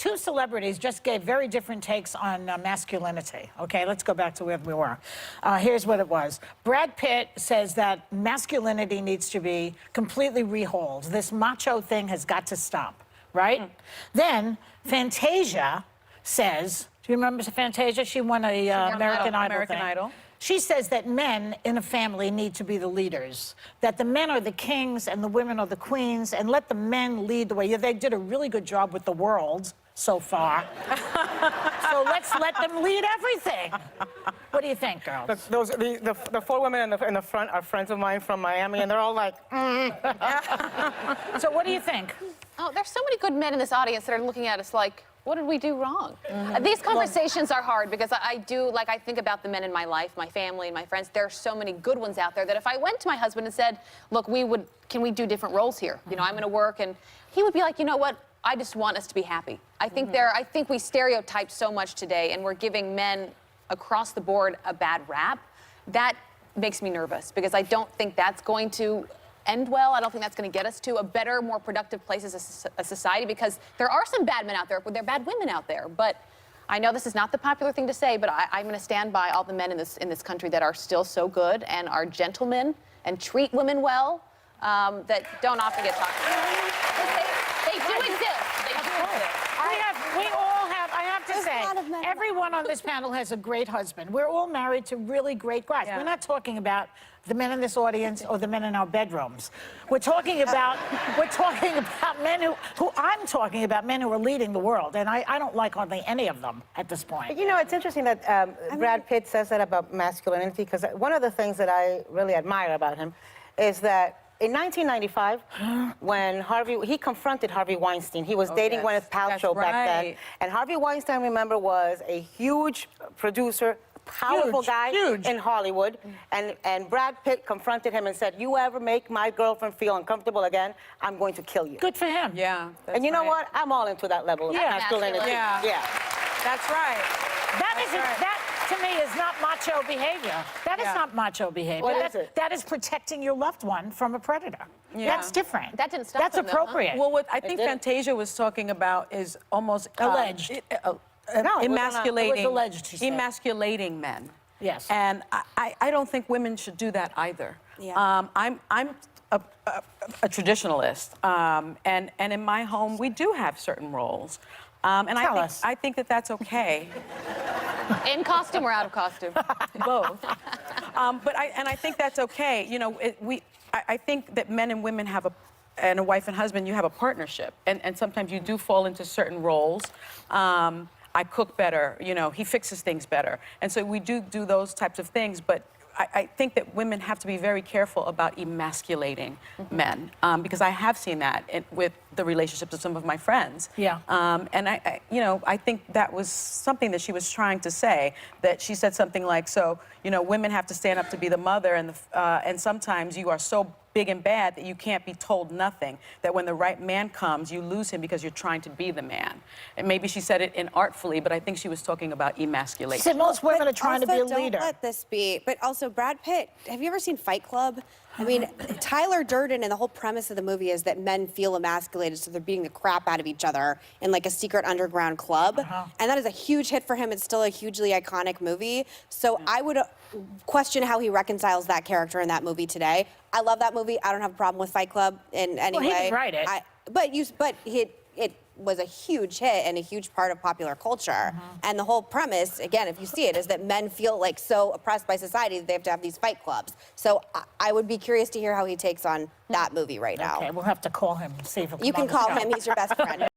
two celebrities just gave very different takes on masculinity. Okay, let's go back to where we were. Here's what it was. Brad Pitt says that masculinity needs to be completely rehauled. This macho thing has got to stop, right? Then Fantasia says, do you remember Fantasia? She won a American Idol. She says that men in a family need to be the leaders, that the men are the kings and the women are the queens, and let the men lead the way. Yeah, they did a really good job with the world so far. So let's let them lead everything. What do you think, girls? The four women in the front are friends of mine from Miami, and they're all like, So what do you think? Oh, there's so many good men in this audience that are looking at us like, what did we do wrong? These conversations are hard because I think about the men in my life, my family, and my friends. There are so many good ones out there that if I went to my husband and said, look, can we do different roles here? You know, I'm gonna work, and he would be like, you know what? I just want us to be happy. I think we stereotype so much today, and we're giving men across the board a bad rap. That makes me nervous because I don't think that's going to end well. I don't think that's going to get us to a better, more productive place as a society, because there are some bad men out there, but there are bad women out there. But I know this is not the popular thing to say, but I'm going to stand by all the men in this country that are still so good and are gentlemen and treat women well, that don't often get talked about. They do exist. They do exist. We all have, I have to say, everyone on this panel has a great husband. We're all married to really great guys. Yeah. We're not talking about the men in this audience or the men in our bedrooms. We're talking about men I'm talking about men who are leading the world, and I don't like hardly any of them at this point. You know, it's interesting that Brad Pitt says that about masculinity, because one of the things that I really admire about him is that in 1995, when he confronted Harvey Weinstein. He was dating Gwyneth Paltrow back then. And Harvey Weinstein, remember, was a huge producer, powerful guy in Hollywood. And Brad Pitt confronted him and said, you ever make my girlfriend feel uncomfortable again, I'm going to kill you. Good for him. Yeah. And you know what? I'm all into that level of masculinity. Yeah. That's right. That, to me, is not macho behavior. That is not macho behavior. What is it? That is protecting your loved one from a pretter. Yeah. That's different. That didn't stop That's him, though, huh? appropriate. Well, what I think Fantasia was talking about is almost alleged. Emasculating. It was alleged, she said. Emasculating men. Yes. And I don't think women should do that either. Yeah. I'm a traditionalist, and in my home we do have certain roles, and I think that that's okay. In costume or out of costume? Both. But I think that's okay. You know, I think that men and women have and a wife and husband, you have a partnership, and sometimes you do fall into certain roles. I cook better, you know, he fixes things better. And so we do those types of things, but I think that women have to be very careful about emasculating men, because I have seen that with the relationships of some of my friends. Yeah. And I think that was something that she was trying to say, that she said something like, so, you know, women have to stand up to be the mother, and sometimes you are so big and bad that you can't be told nothing, that when the right man comes, you lose him because you're trying to be the man. And maybe she said it inartfully, but I think she was talking about emasculation. She said most women are trying to be a leader. Don't let this be. But also, Brad Pitt, have you ever seen Fight Club? I mean, Tyler Durden, and the whole premise of the movie is that men feel emasculated, so they're beating the crap out of each other in like a secret underground club. And that is a huge hit for him. It's still a hugely iconic movie. So I would question how he reconciles that character in that movie today. I love that movie. I don't have a problem with Fight Club in any way. Well, he didn't write it. But it was a huge hit and a huge part of popular culture. And the whole premise, again, if you see it, is that men feel like so oppressed by society that they have to have these fight clubs. So I would be curious to hear how he takes on that movie right now. Okay, we'll have to call him, see if he'll come You can on the call show. him. He's your best friend.